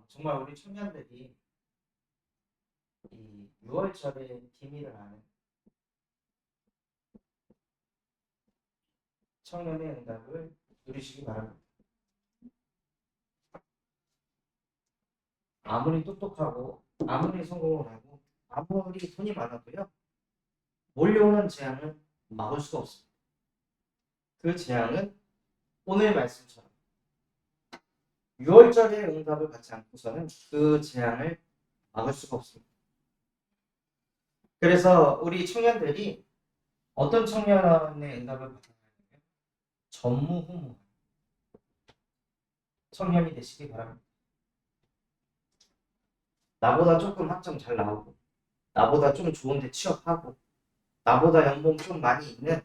정말 우리 청년들이 이 6월절의 비밀을 아는 청년의 응답을 누리시기 바랍니다. 아무리 똑똑하고 아무리 성공을 하고 아무리 돈이 많아도요, 몰려오는 재앙을 막을 수가 없습니다. 그 재앙은 오늘 말씀처럼 6월절의 응답을 받지 않고서는 그 재앙을 막을 수가 없습니다. 그래서 우리 청년들이 어떤 청년의 응답을 받아야 되냐면 전무후무 청년이 되시기 바랍니다. 나보다 조금 학점 잘 나오고 나보다 좀 좋은데 취업하고 나보다 연봉 좀 많이 있는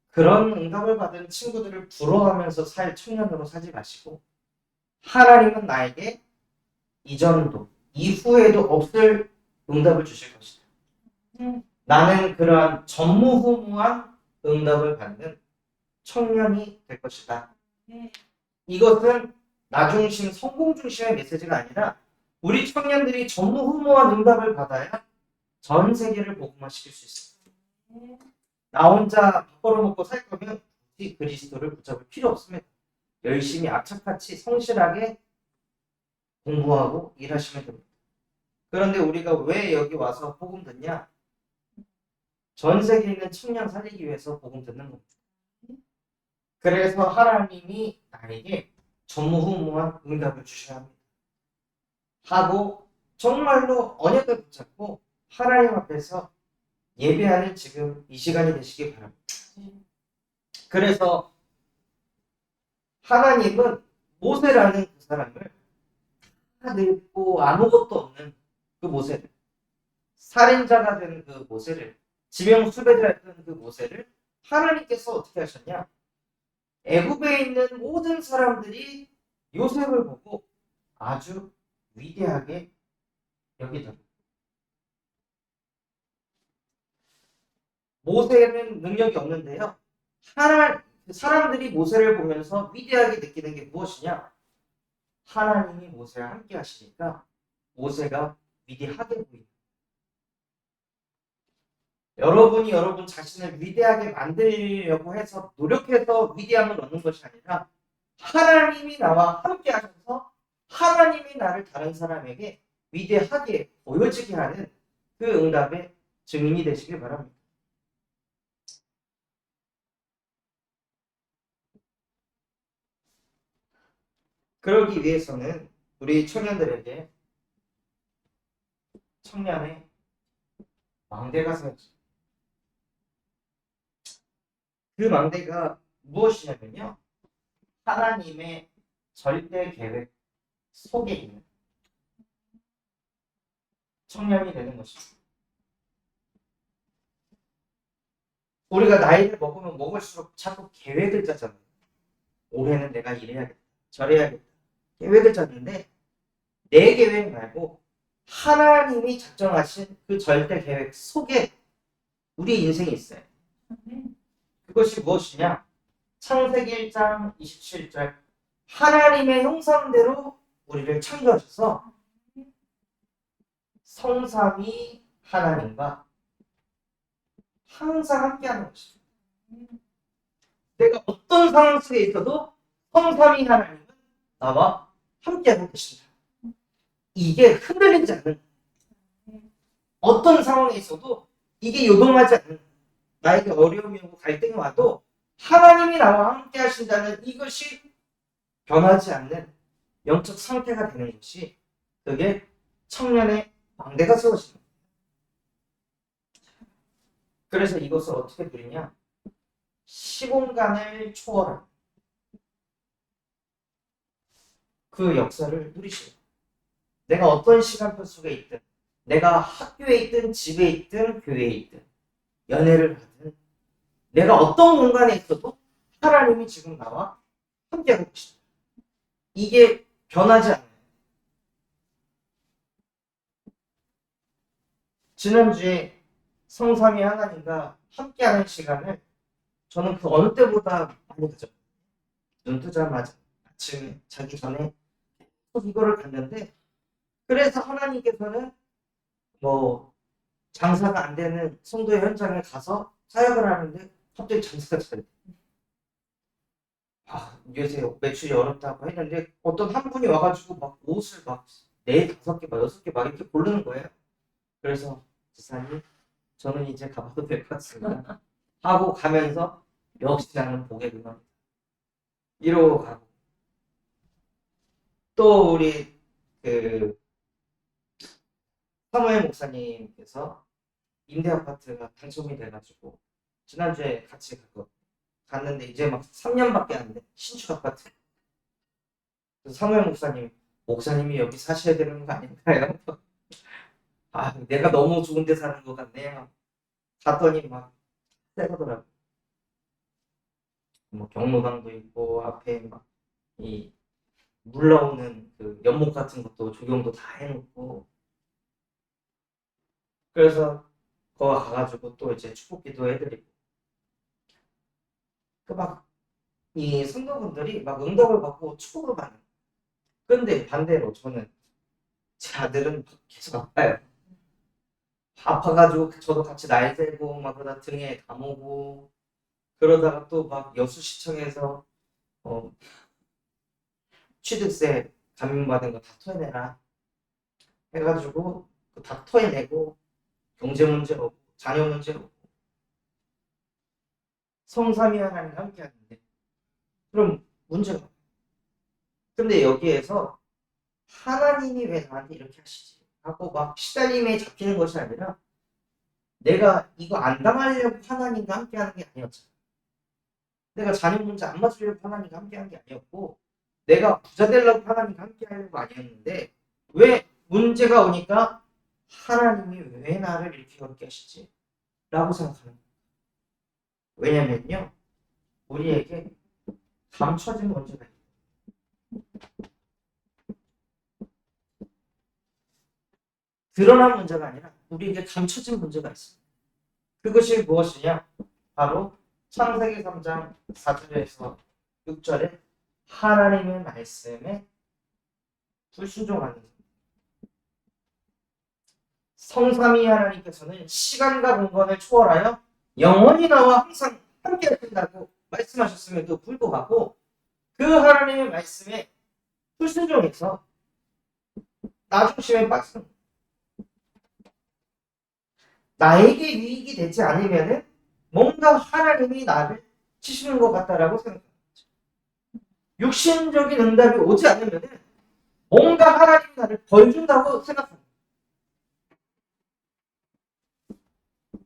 그런 응답을 받은 친구들을 부러워하면서 살 청년으로 살지 마시고, 하나님은 나에게 이전도 이후에도 없을 응답을 주실 것이다. 나는 그러한 전무후무한 응답을 받는 청년이 될 것이다. 이것은 나중심, 성공 중심의 메시지가 아니라 우리 청년들이 전무후무한 응답을 받아야 전 세계를 복음화시킬 수 있습니다. 나 혼자 밥 벌어먹고 살 거면 굳이 그리스도를 붙잡을 필요 없습니다. 열심히 악착같이 성실하게 공부하고 일하시면 됩니다. 그런데 우리가 왜 여기 와서 복음 듣냐? 전 세계에 있는 청년 살리기 위해서 복음 듣는 겁니다. 그래서 하나님이 나에게 전무후무한 응답을 주셔야 합니다. 하고 정말로 언약을 붙잡고 하나님 앞에서 예배하는 지금 이 시간이 되시기 바랍니다. 그래서 하나님은 모세라는 그 사람을 다 늙고 아무것도 없는 그 모세를, 살인자가 된 그 모세를, 지명 수배자였던 그 모세를 하나님께서 어떻게 하셨냐? 애굽에 있는 모든 사람들이 요셉을 보고 아주 위대하게 여기더라고요. 모세는 능력이 없는데요. 사람들이 모세를 보면서 위대하게 느끼는 게 무엇이냐? 하나님이 모세와 함께 하시니까 모세가 위대하게 보입니다. 여러분이 여러분 자신을 위대하게 만들려고 해서 노력해서 위대함을 얻는 것이 아니라 하나님이 나와 함께 하셔서 하나님이 나를 다른 사람에게 위대하게 보여지게 하는 그 응답의 증인이 되시길 바랍니다. 그러기 위해서는 우리 청년들에게 청년의 망대가 세워집니다. 그 망대가 무엇이냐면요, 하나님의 절대 계획 속에 있는 청년이 되는 것입니다. 우리가 나이를 먹으면 먹을수록 자꾸 계획을 짜잖아요. 올해는 내가 이래야겠다, 저래야겠다, 계획을 짰는데 내 계획 말고 하나님이 작정하신 그 절대 계획 속에 우리 인생이 있어요. 그것이 무엇이냐? 창세기 1장 27절, 하나님의 형상대로 우리를 창조하셔서 성삼위 하나님과 항상 함께하는 것입니다. 내가 어떤 상황 속에 있어도 성삼위 하나님은 나와 함께하고 계신다. 이게 흔들리지 않는, 어떤 상황에 있어도 이게 요동하지 않는, 나에게 어려움이 오고 갈등이 와도 하나님이 나와 함께 하신다는 이것이 변하지 않는 영적 상태가 되는 것이, 그게 청년의 망대가 세워집니다. 그래서 이것을 어떻게 누리냐? 시공간을 초월한 그 역사를 누리시고, 내가 어떤 시간표 속에 있든, 내가 학교에 있든 집에 있든 교회에 있든 연애를 하든 내가 어떤 공간에 있어도 하나님이 지금 나와 함께하고 계십니다. 이게 변하지 않아요. 지난주에 성삼위 하나님과 함께하는 시간을 저는 그 어느 때보다 많이 가졌어요. 눈 뜨자마자 아침 자기 전에 이거를 갔는데 그래서 하나님께서는 뭐 장사가 안 되는 성도의 현장에 가서 사역을 하는데 갑자기 장사가 잘 돼. 요새 매출이 어렵다고 했는데 어떤 한 분이 와가지고 막 옷을 막 네, 다섯 개, 막 여섯 개 막 이렇게 고르는 거예요. 그래서 지사님, 저는 이제 가봐도 될 것 같습니다. 하고 가면서 역시 나는 복의 근원 이러고 가고 또 우리 그 사무엘 목사님께서 임대 아파트가 당첨이 돼가지고 지난주에 같이 갔는데 이제 막 3년밖에 안 돼. 신축 아파트. 그래서 사무엘 목사님이 여기 사셔야 되는 거 아닌가요? 내가 너무 좋은 데 사는 것 같네요. 갔더니 막 새거더라고. 뭐 경로당도 있고 앞에 막 이 물 나오는 그 연못 같은 것도 조경도 다 해놓고 그래서 거기 가가지고 또 이제 축복기도 해드리고 그 막 이 성도분들이 막 응답을 받고 축복을 받는. 근데 반대로 저는 제 아들은 계속 아파요. 아파가지고 저도 같이 날새고 막 그러다 등에 감오고 그러다가 또 막 여수시청에서 어, 취득세 감면받은 거 다 토해내라 해가지고 다 토해내고 경제 문제 없고 자녀 문제 없고 성삼위 하나님과 함께 하는데 그럼 문제가 없어요. 근데 여기에서 하나님이 왜 나한테 이렇게 하시지 하고 막 시달림에 잡히는 것이 아니라 내가 이거 안 당하려고 하나님과 함께 하는 게 아니었잖아. 내가 자녀 문제 안 맞으려고 하나님과 함께 한 게 아니었고 내가 부자 되려고 하나님과 함께 하려고 아니었는데 왜 문제가 오니까 하나님이 왜 나를 이렇게 어렵게 하시지? 라고 생각하는 거예요. 왜냐면요. 우리에게 감춰진 문제가 있어요. 드러난 문제가 아니라 우리에게 감춰진 문제가 있어요. 그것이 무엇이냐? 바로 창세기 3장 4절에서 6절에 하나님의 말씀에 불순종하는 성삼위 하나님께서는 시간과 공간을 초월하여 영원히 나와 항상 함께 하신다고 말씀하셨음에도 불구하고 그 하나님의 말씀에 불순종해서 나 중심에 빠지는 거예요. 나에게 유익이 되지 않으면은 뭔가 하나님이 나를 치시는 것 같다라고 생각합니다. 육신적인 응답이 오지 않으면은 뭔가 하나님이 나를 벌 준다고 생각합니다.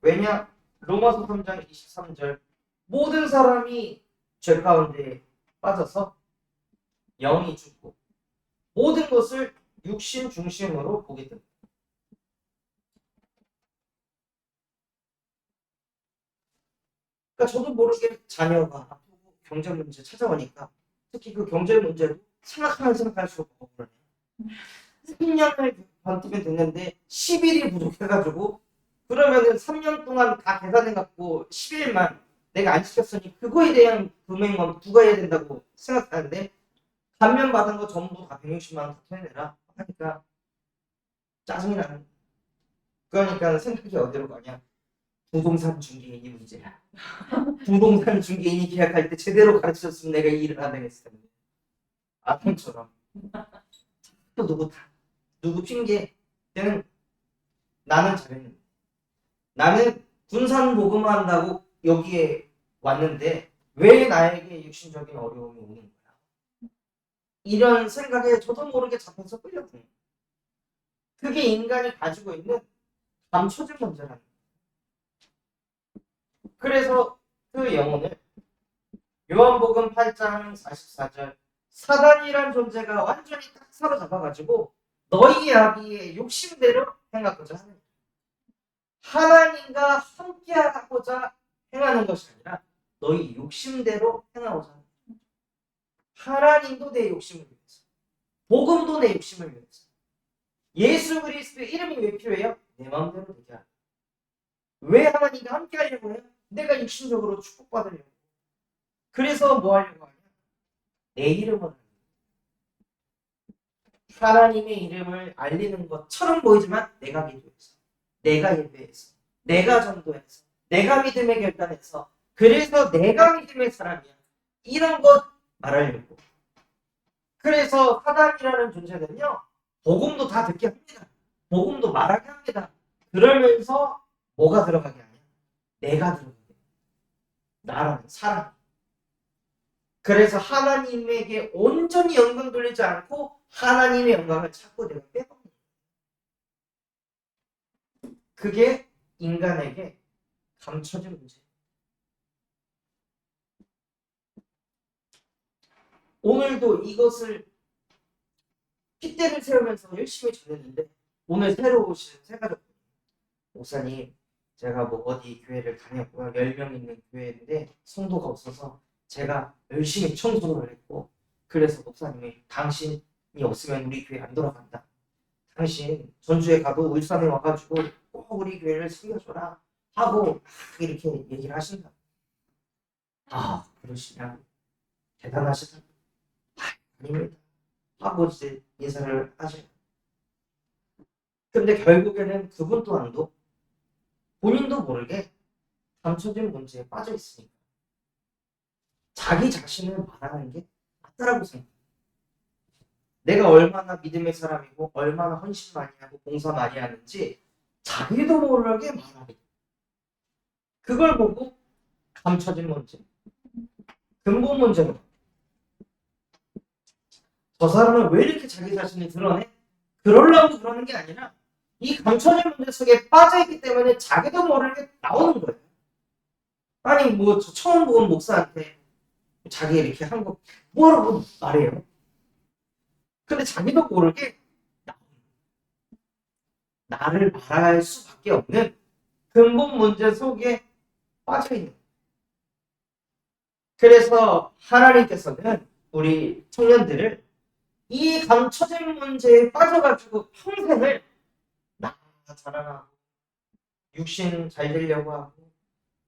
왜냐? 로마서 3장 23절 모든 사람이 죄 가운데 빠져서 영이 죽고 모든 것을 육신 중심으로 보게 됩니다. 그러니까 저도 모르게 자녀가 아프고 경제 문제 찾아오니까 특히 그 경제 문제로 생각하면 생각할수록 억울해요. 3년을 버티면 됐는데 10일이 부족해가지고 그러면은 3년 동안 다 계산해갖고 10일만 내가 안 시켰으니 그거에 대한 금액만 부과해야 된다고 생각하는데 감면받은 거 전부 다 160만 원 다 토해내라 하니까 짜증이 나는. 그러니까 생각이 어디로 가냐? 부동산 중개인이 문제야. 부동산 중개인이 계약할 때 제대로 가르쳤으면 내가 이 일을 안 했을 텐데. 아통처럼 또 누구 핑계 때는 나는 잘했는데 나는 군산 복음한다고 여기에 왔는데 왜 나에게 육신적인 어려움이 오는 거야? 이런 생각에 저도 모르게 잡혀서 끌려드는. 그게 인간이 가지고 있는 감춰진 문제라는 거예요. 그래서 그 영혼을 요한복음 8장 44절 사단이란 존재가 완전히 딱 사로잡아가지고 너희 아비의 욕심대로 행하고자 하는 하나님과 함께하고자 행하는 것이 아니라 너희 욕심대로 행하고자 하는 하나님도 내 욕심을 위해서 복음도 내 욕심을 위해서 예수 그리스도의 이름이 왜 필요해요? 내 마음대로 되게 하라. 왜 하나님과 함께하려고 해요? 내가 육신적으로 축복받으려고. 그래서 뭐 하려고 하냐? 내 이름을 하나님의 이름을 알리는 것처럼 보이지만 내가 기도해서, 내가 예배해서, 내가 전도해서, 내가 믿음의 결단해서, 그래서 내가 믿음의 사람이야. 이런 것 말하려고. 그래서 사단이라는 존재는요, 복음도 다 듣게 합니다. 복음도 말하게 합니다. 그러면서 뭐가 들어가게 하냐? 내가 들어가게. 나라는 사람. 그래서 하나님에게 온전히 영광 돌리지 않고 하나님의 영광을 찾고 내가 빼먹는 거예요. 그게 인간에게 감춰진 문제. 오늘도 이것을 핏대를 세우면서 열심히 전했는데 오늘 새로 오신 새가족 목사님, 제가 뭐 어디 교회를 다녔고요. 10명 있는 교회인데 성도가 없어서 제가 열심히 청소를 했고, 그래서 목사님이 당신이 없으면 우리 교회 안 돌아간다. 당신 전주에 가도 울산에 와가지고 꼭 우리 교회를 챙겨줘라 하고 막 이렇게 얘기를 하신다. 아, 그러시냐고. 대단하시다. 아닙니다. 하고 이제 인사를 하시고. 근데 결국에는 그분 또한도 본인도 모르게 감춰진 문제에 빠져 있으니까 자기 자신을 말하는 게 맞다라고 생각해요. 내가 얼마나 믿음의 사람이고 얼마나 헌신 많이 하고 봉사 많이 하는지 자기도 모르게 말하게. 그걸 보고 감춰진 문제, 근본 문제는 저 사람은 왜 이렇게 자기 자신을 드러내? 그러려고 그러는 게 아니라 이 감춰진 문제 속에 빠져있기 때문에 자기도 모르게 나오는 거예요. 아니 뭐 저 처음 본 목사한테 자기 이렇게 한 거 뭐라고 말해요? 근데 자기도 모르게 나를 말할 수밖에 없는 근본 문제 속에 빠져있는 거예요. 그래서 하나님께서는 우리 청년들을 이 감춰진 문제에 빠져가지고 평생을 나 자랑하고 육신 잘 되려고 하고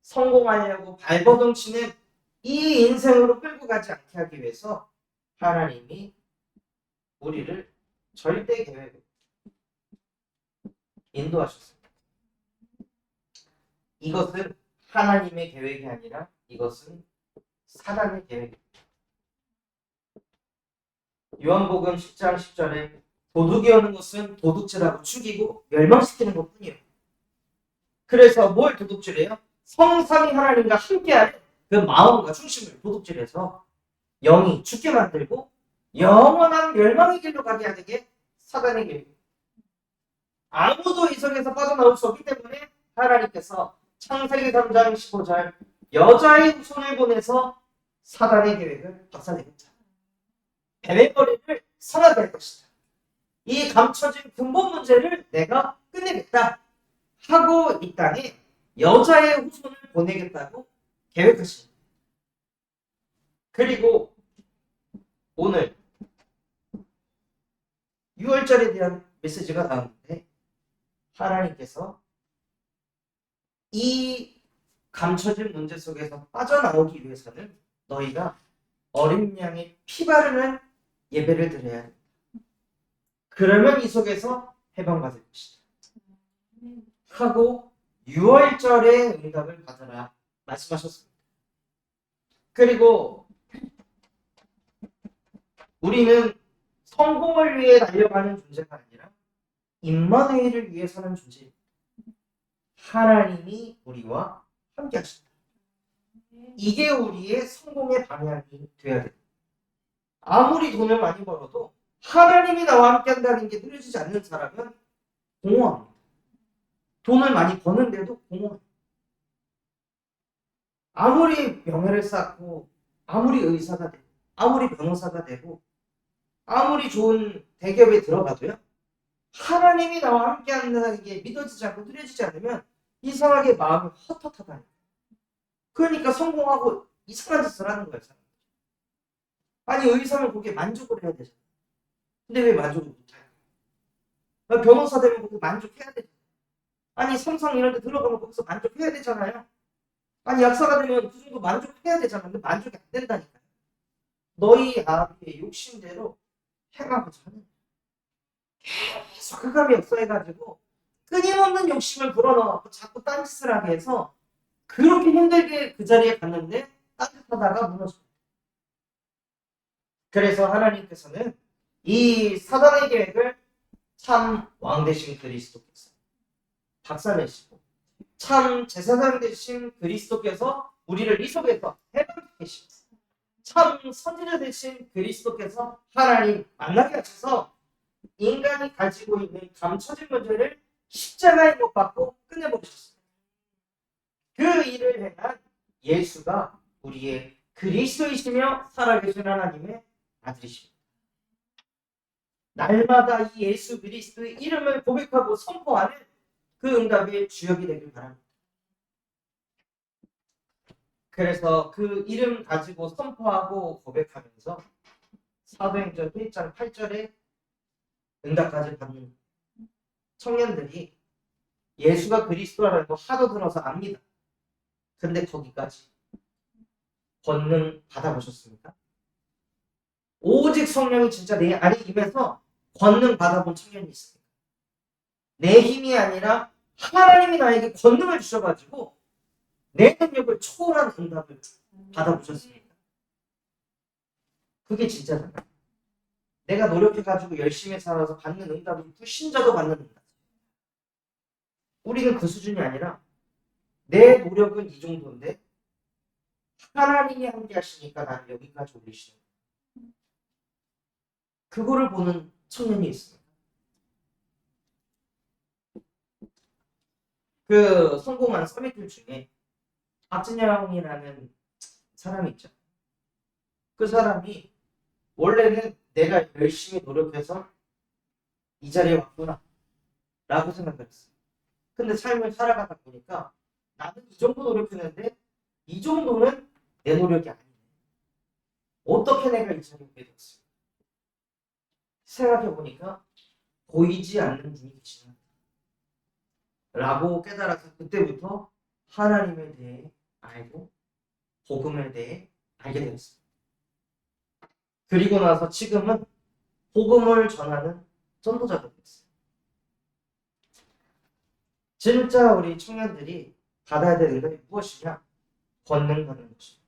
성공하려고 발버둥 치는 이 인생으로 끌고 가지 않게 하기 위해서 하나님이 우리를 절대 계획으로 인도하셨습니다. 이것은 하나님의 계획이 아니라 이것은 사단의 계획입니다. 요한복음 10장 10절에 도둑이 오는 것은 도둑질하고 죽이고 멸망시키는 것뿐이에요. 그래서 뭘 도둑질해요? 성삼위 하나님과 함께하는 그 마음과 중심을 도둑질해서 영이 죽게 만들고 영원한 멸망의 길로 가게 하는 게 사단의 길입니다. 아무도 이 속에서 빠져나올 수 없기 때문에 하나님께서 창세기 3장 15절 여자의 후손을 보내서 사단의 계획을 박살내겠다. 베레머리를 성하게 할 것이다. 이 감춰진 근본 문제를 내가 끝내겠다 하고 이 땅에 여자의 후손을 보내겠다고 계획하십니다. 그리고 오늘 6월절에 대한 메시지가 나오는데 하나님께서 이 감춰진 문제 속에서 빠져나오기 위해서는 너희가 어린 양의 피 바르는 예배를 드려야 한다. 그러면 이 속에서 해방받을 것이다. 하고 6월절에 응답을 받으라 말씀하셨습니다. 그리고 우리는 성공을 위해 달려가는 존재가 아니라 임마누엘을 위해 사는 존재입니다. 하나님이 우리와 함께 하신다. 이게 우리의 성공의 방향이 되어야 됩니다. 아무리 돈을 많이 벌어도 하나님이 나와 함께 한다는 게 누려지지 않는 사람은 공허합니다. 돈을 많이 버는데도 공허합니다. 아무리 명예를 쌓고 아무리 의사가 되고 아무리 변호사가 되고 아무리 좋은 대기업에 들어가도요. 하나님이 나와 함께 한다는 게 믿어지지 않고 누려지지 않으면 이상하게 마음이 헛헛하다니까. 그러니까 성공하고 이상한 짓을 하는 거예요. 아니 의사는 거기에 만족을 해야 되잖아. 근데 왜 만족을 못해요? 변호사 되면 거기 만족해야 되잖아. 아니 삼성 이런 데 들어가면 거기서 만족해야 되잖아요. 아니 약사가 되면 그 정도 만족해야 되잖아. 근데 만족이 안 된다니까요. 너희 아비의 욕심대로 행하고자 하는 거예요. 계속 흑암이 역사해가지고 끊임없는 욕심을 불어넣고 자꾸 딴짓을 하게 해서 그렇게 힘들게 그 자리에 갔는데 딴짓하다가 무너져. 그래서 하나님께서는 이 사단의 계획을 참 왕 대신 그리스도께서 박살내시고 참 제사장 대신 그리스도께서 우리를 이 속에서 해방케 하시고 참 선지자 대신 그리스도께서 하나님 만나게 하셔서 인간이 가지고 있는 감춰진 문제를 십자가에 못 박고 끝내버리셨습니다. 그 일을 행한 예수가 우리의 그리스도이시며 살아계신 하나님의 아들이십니다. 날마다 이 예수 그리스도의 이름을 고백하고 선포하는 그 응답의 주역이 되길 바랍니다. 그래서 그 이름 가지고 선포하고 고백하면서 사도행전 1장 8절에 응답까지 받는 청년들이 예수가 그리스도라고 하도 들어서 압니다. 근데 거기까지 권능 받아보셨습니까? 오직 성령이 진짜 내 안에 임해서 권능 받아본 청년이 있습니다. 내 힘이 아니라 하나님이 나에게 권능을 주셔가지고 내 능력을 초월한 응답을 받아보셨습니까? 그게 진짜잖아요. 내가 노력해가지고 열심히 살아서 받는 응답은 불신자도 받는 응답. 우리는 그 수준이 아니라 내 노력은 이 정도인데 하나님이 함께 하시니까 나를 여기까지 올리시는 거예요. 그거를 보는 청년이 있습니다. 그 성공한 서밋들 중에 박진영이라는 사람이 있죠. 그 사람이 원래는 내가 열심히 노력해서 이 자리에 왔구나 라고 생각을 했어요. 근데 삶을 살아가다 보니까 나는 이 정도 노력했는데 이 정도는 내 노력이 아니네. 어떻게 내가 이 자리에 오게 됐어요? 생각해보니까 보이지 않는 분이 계시나 라고 깨달아서 그때부터 하나님에 대해 알고 복음에 대해 알게 되었습니다. 그리고 나서 지금은 복음을 전하는 전도자가 됐어요. 진짜 우리 청년들이 받아야 되는 게 무엇이냐? 권능 받는 것입니다.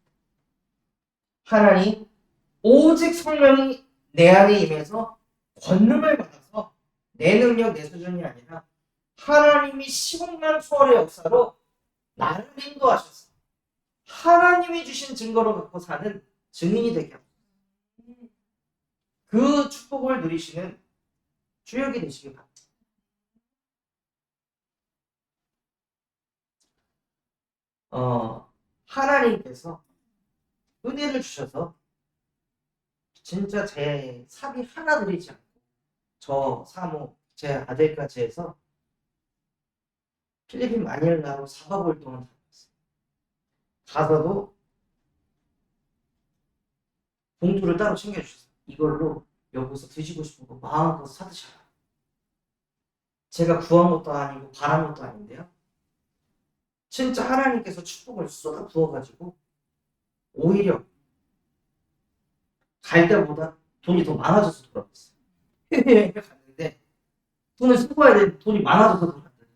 하나님 오직 성령이 내 안에 임해서 권능을 받아서 내 능력, 내 수준이 아니라 하나님이 시공간 초월의 역사로 나를 인도하셔서 하나님이 주신 증거로 갖고 사는 증인이 되게 합니다. 그 축복을 누리시는 주역이 되시기 바랍니다. 하나님께서 은혜를 주셔서 진짜 제 사비 하나 드리지 않고 저 사모, 제 아들까지 해서 필리핀 마닐라로 4박 5일 동안 다녔어요. 가서도 봉투를 따로 챙겨주셨어요. 이걸로 여기서 드시고 싶은 거 마음껏 사드셔라. 제가 구한 것도 아니고 바란 것도 아닌데요. 진짜 하나님께서 축복을 쏟아 부어가지고 오히려 갈 때보다 돈이 더 많아져서 돌아왔어요. 해외여행을 갔는데 돈을 쓰고야 되는데 돈이 많아져서 돌아왔어요.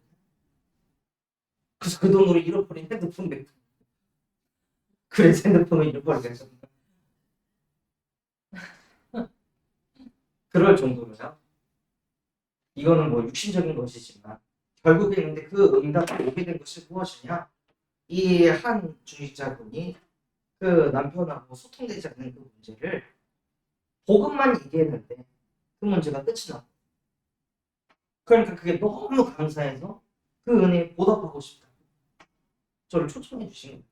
그래서 그 돈으로 잃어버린 핸드폰 맥 그래서 핸드폰을 잃어버리게 했습니다. 그럴 정도로요. 이거는 뭐 육신적인 것이지만 결국에는 근데 그 응답이 오게 된 것이 무엇이냐? 이 한 주직자분이 그 남편하고 소통되지 않는 그 문제를 복음만 얘기했는데 그 문제가 끝이 나. 그러니까 그게 너무 감사해서 그 은혜에 보답하고 싶다. 저를 초청해 주신 거예요.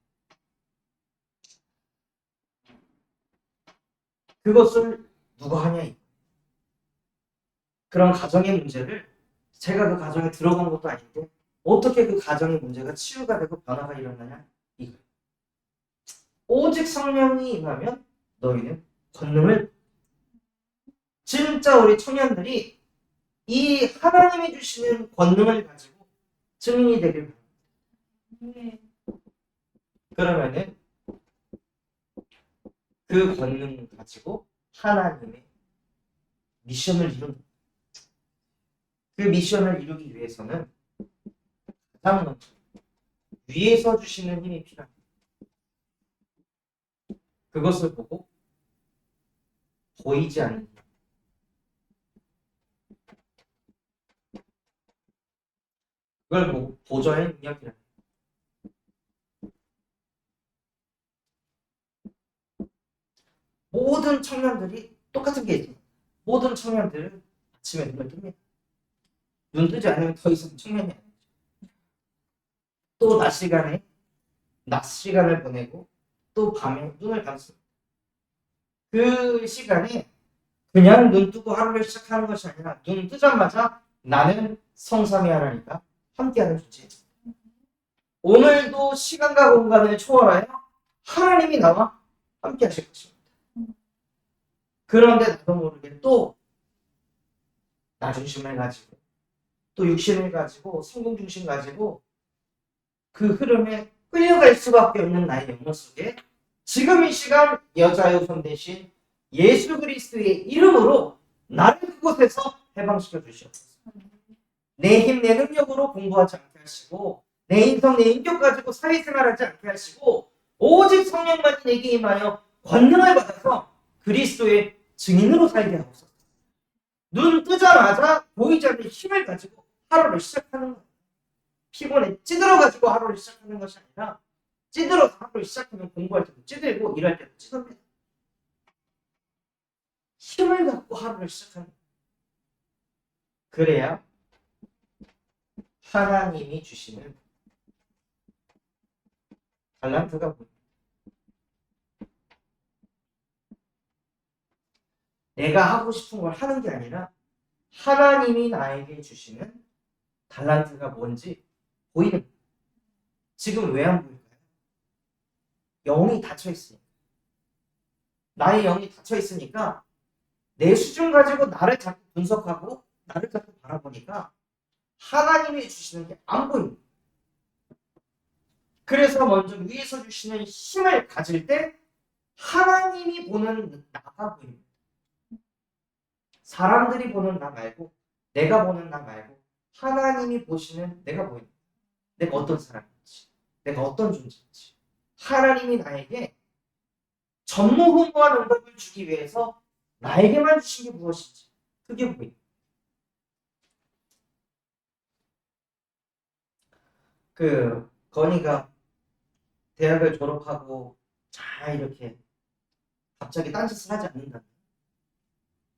그것을 누가 하냐? 그런 가정의 문제를 제가 그 가정에 들어간 것도 아닌데 어떻게 그 가정의 문제가 치유가 되고 변화가 일어나냐? 이거예요. 오직 성령이 임하면 너희는 권능을 진짜 우리 청년들이 이 하나님이 주시는 권능을 가지고 증인이 되길 바랍니다. 그러면은 그 권능을 가지고 하나님의 미션을 이룬다. 그 미션을 이루기 위해서는 가장 먼저 위에서 주시는 힘이 필요합니다. 그것을 보고 보이지 않는 힘. 그걸 보고 보좌의 능력이라. 모든 청년들이 똑같은 게 있습니다. 모든 청년들은 아침에 눈을 뜹니다. 눈 뜨지 않으면 더 이상 청년이 아니죠. 또 낮 시간을 보내고 또 밤에 눈을 감습니다. 그 시간에 그냥 눈 뜨고 하루를 시작하는 것이 아니라 눈 뜨자마자 나는 성삼위 하나님과 함께하는 존재입니다. 오늘도 시간과 공간을 초월하여 하나님이 나와 함께 하실 것입니다. 그런데 나도 모르게 또 나 중심을 가지고 또 육신을 가지고 성공 중심 가지고 그 흐름에 끌려갈 수밖에 없는 나의 영혼 속에 지금 이 시간 여자의 손 대신 예수 그리스도의 이름으로 나를 그곳에서 해방시켜 주시옵소서. 내 힘, 내 능력으로 공부하지 않게 하시고 내 인성, 내 인격 가지고 사회생활하지 않게 하시고 오직 성령만이 내게 임하여 권능을 받아서 그리스도의 증인으로 살게 하옵소서. 눈 뜨자마자 보이지 않는 힘을 가지고 하루를 시작하는 거예요. 피곤해 찌들어가지고 하루를 시작하는 것이 아니라 찌들어서 하루를 시작하면 공부할 때도 찌들고 일할 때도 찌듭니다. 힘을 갖고 하루를 시작하는 거예요. 그래야 하나님이 주시는 달란트가 보입니다. 내가 하고 싶은 걸 하는 게 아니라 하나님이 나에게 주시는 달란트가 뭔지 보이는 거예요. 지금 왜 안 보일까요? 영이 닫혀 있으니까. 나의 영이 닫혀 있으니까 내 수준 가지고 나를 자꾸 분석하고 나를 자꾸 바라보니까 하나님이 주시는 게 안 보입니다. 그래서 먼저 위에서 주시는 힘을 가질 때 하나님이 보는 나가 보입니다. 사람들이 보는 나 말고 내가 보는 나 말고 하나님이 보시는 내가 보입니다. 내가 어떤 사람인지 내가 어떤 존재인지 하나님이 나에게 전무후무한 응답을 주기 위해서 나에게만 주신 게 무엇인지 그게 보입니다. 그 건이가 대학을 졸업하고 잘 이렇게 갑자기 딴짓을 하지 않는다면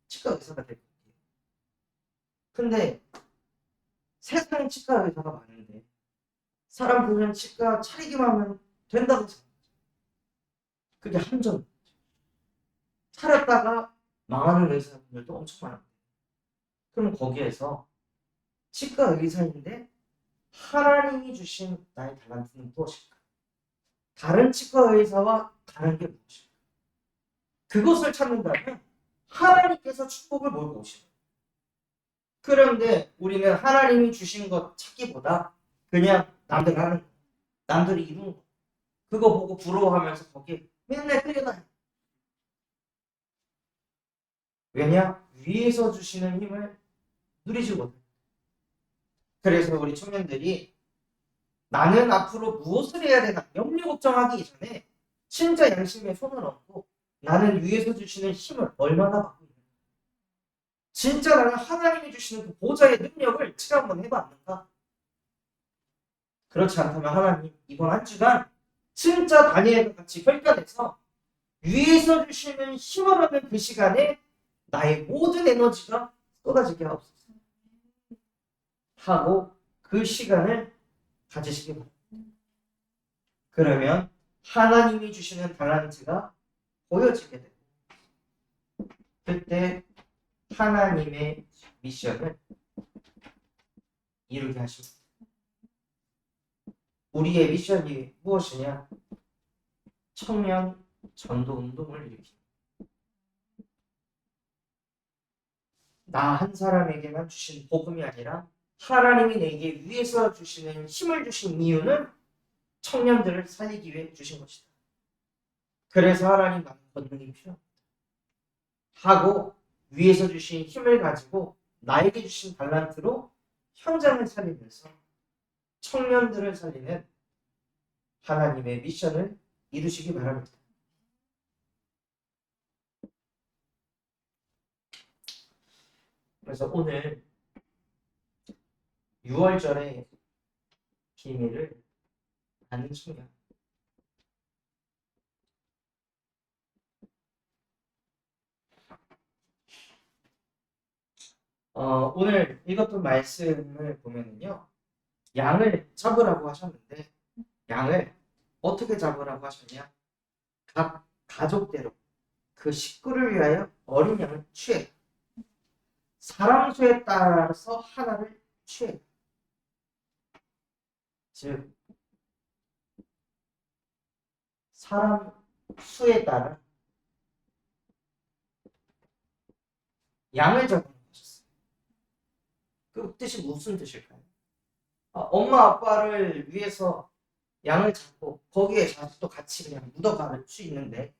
치과 의사가 될 거예요. 근데 세상 치과 의사가 많은데 사람들은 치과 차리기만 하면 된다고 생각해요. 그게 함정. 차렸다가 망하는 의사분들도 엄청 많아요. 그럼 거기에서 치과 의사인데 하나님이 주신 나의 달란트는 무엇일까? 다른 치과 의사와 다른 게 무엇일까? 그것을 찾는다면 하나님께서 축복을 몰고 오시는 거예요. 그런데 우리는 하나님이 주신 것 찾기보다 그냥 남들 하는 거, 남들이 이루는 거, 그거 보고 부러워하면서 거기에 맨날 끌려다녀요. 왜냐? 위에서 주시는 힘을 누리지 못해요. 그래서 우리 청년들이 나는 앞으로 무엇을 해야 되나 염려 걱정하기 전에 진짜 양심에 손을 얹고 나는 위에서 주시는 힘을 얼마나 받고 있는가, 진짜 나는 하나님이 주시는 그 보좌의 능력을 체험 한번 해봤는가. 그렇지 않다면 하나님 이번 한 주간 진짜 다니엘과 같이 혈관해서 위에서 주시는 힘을 얻는 그 시간에 나의 모든 에너지가 쏟아지게 하옵소서 하고 그 시간을 가지시기 바랍니다. 그러면 하나님이 주시는 달란트가 보여지게 되고 그때 하나님의 미션을 이루게 하십니다. 우리의 미션이 무엇이냐? 청년 전도 운동을 일으키는, 나 한 사람에게만 주신 복음이 아니라 하나님이 내게 위에서 주시는 힘을 주신 이유는 청년들을 살리기 위해 주신 것이다. 그래서 하나님 나는 권능이 필요합니다 하고 위에서 주신 힘을 가지고 나에게 주신 달란트로 현장을 살리면서 청년들을 살리는 하나님의 미션을 이루시기 바랍니다. 그래서 오늘 6월절의 비밀을 아는 청년, 오늘 읽었던 말씀을 보면은요, 양을 잡으라고 하셨는데 양을 어떻게 잡으라고 하셨냐? 각 가족대로 그 식구를 위하여 어린 양을 취해 사람 수에 따라서 하나를 취해. 즉 사람 수에 따라 양을 잡는 것이었어요. 그 뜻이 무슨 뜻일까요? 엄마 아빠를 위해서 양을 잡고 거기에 자식도 같이 그냥 묻어갈 수 있는데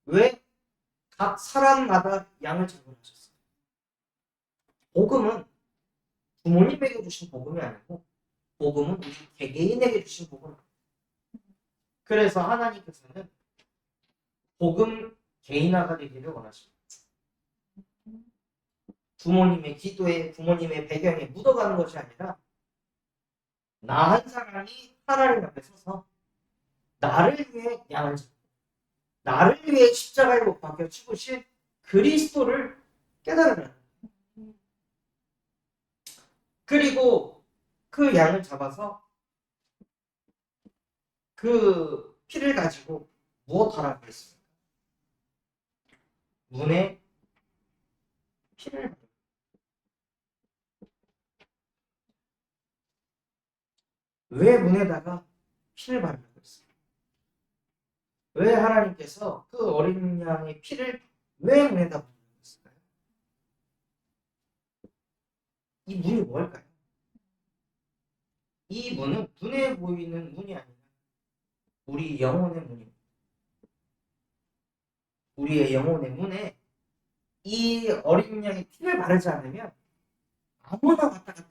왜 각 사람마다 양을 잡으라 하셨어요? 복음은 부모님에게 주신 복음이 아니고 복음은 우리 개개인에게 주신 복음입니다. 그래서 하나님께서는 복음 개인화가 되기를 원하십니다. 부모님의 기도에 부모님의 배경에 묻어가는 것이 아니라 나 한 사람이 하나님 앞에 서서 나를 위해 양을 잡고 나를 위해 십자가에 못 박혀 죽으신 그리스도를 깨달으라. 그리고 그 양을 잡아서 그 피를 가지고 무엇하라고 했습니까? 문에 피를 왜 문에다가 피를 바르라고 했어요? 왜 하나님께서 그 어린 양의 피를 왜 문에다 바르라고 했을까요? 이 문이 뭘까요? 이 문은 눈에 보이는 문이 아니라 우리 영혼의 문입니다. 우리의 영혼의 문에 이 어린 양의 피를 바르지 않으면 아무나 왔다 갔다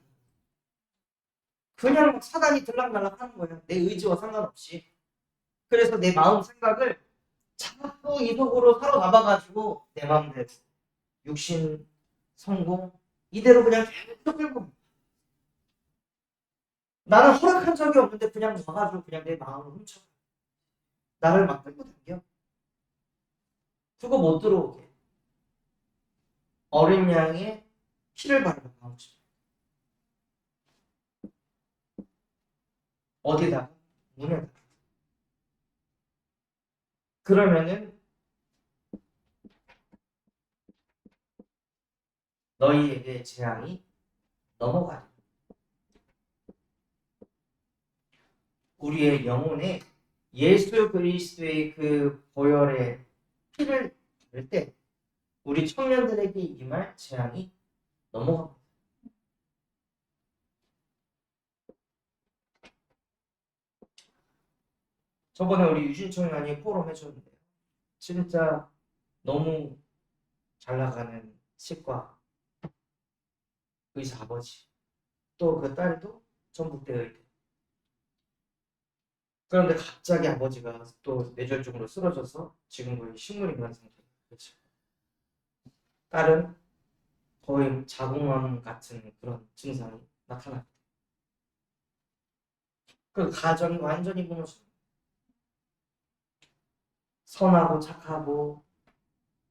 그냥 사단이 들락날락 하는 거예요. 내 의지와 상관없이. 그래서 내 마음 생각을 자꾸 이속으로 사로잡아가지고 내 마음대로 육신, 성공 이대로 그냥 계속 끌고 나는 허락한 적이 없는데 그냥 와가지고 그냥 내 마음을 훔쳐 나를 막 끌고 당겨. 그거 못 들어오게 어린 양의 피를 바르라고 하고 싶어요. 어디다가? 문에다가. 그러면은 너희에게 재앙이 넘어가리. 우리의 영혼에 예수 그리스도의 그 보혈의 피를 바를 때 우리 청년들에게 임할 재앙이 넘어갑니다. 저번에 우리 유진 청년이 포럼 해줬는데요. 진짜 너무 잘 나가는 치과 의사 아버지 또 그 딸도 전북대 의대. 그런데 갑자기 아버지가 또 뇌졸중으로 쓰러져서 지금 거의 식물인간 상태예요. 그렇죠. 딸은 거의 자궁암 같은 그런 증상이 나타납니다. 그 가정이 완전히 무너집니다. 선하고 착하고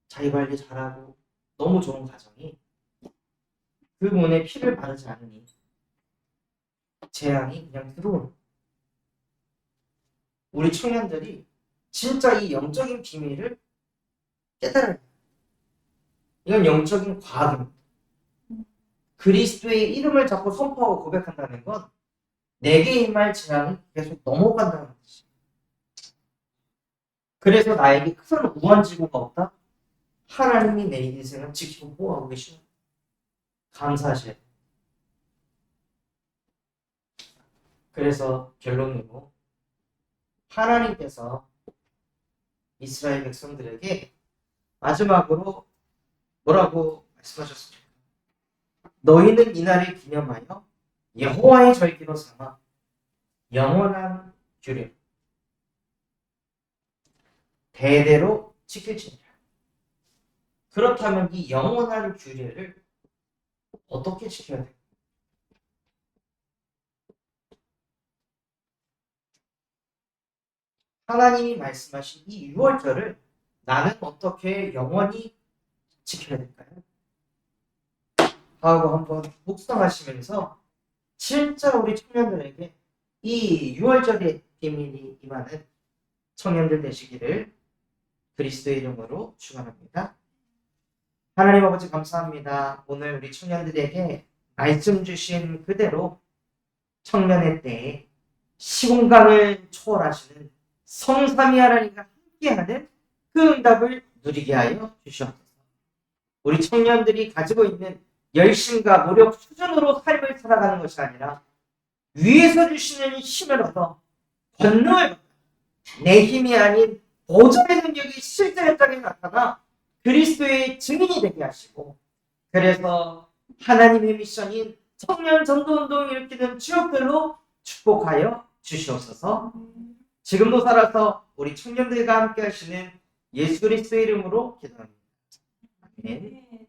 자기관리 잘하고 너무 좋은 가정이 그 문에 피를 바르지 않으니 재앙이 그냥 들어오는. 우리 청년들이 진짜 이 영적인 비밀을 깨달아야 해요. 이건 영적인 과학입니다. 그리스도의 이름을 잡고 선포하고 고백한다는 건 내게 임할 재앙이 계속 넘어간다는 뜻이에요. 그래서 나에게 큰 우환지구가 없다? 하나님이 내 인생을 지키고 보호하고 계시는 감사하셔야 돼요. 그래서 결론으로 하나님께서 이스라엘 백성들에게 마지막으로 뭐라고 말씀하셨습니까? 너희는 이날을 기념하여 여호와의 절기로 삼아 영원한 규례 대대로 지킬지니라. 그렇다면 이 영원한 규례를 어떻게 지켜야 돼? 하나님이 말씀하신 이 유월절을 나는 어떻게 영원히 지켜야 될까요? 하고 한번 묵상하시면서 진짜 우리 청년들에게 이 유월절의 비밀이 임하는 청년들 되시기를 그리스도의 이름으로 축원합니다. 하나님 아버지 감사합니다. 오늘 우리 청년들에게 말씀 주신 그대로 청년의 때에 시공간을 초월하시는 성삼위 하나님과 함께하는 그 응답을 누리게 하여 주시옵소서. 우리 청년들이 가지고 있는 열심과 노력 수준으로 삶을 살아가는 것이 아니라 위에서 주시는 힘을 얻어 권능을 받아 내 힘이 아닌 보좌의 능력이 실제의 땅에 나타나 그리스도의 증인이 되게 하시고, 그래서 하나님의 미션인 청년 전도운동을 일으키는 지역들로 축복하여 주시옵소서. 지금도 살아서 우리 청년들과 함께 하시는 예수 그리스도의 이름으로 기도합니다. 아멘.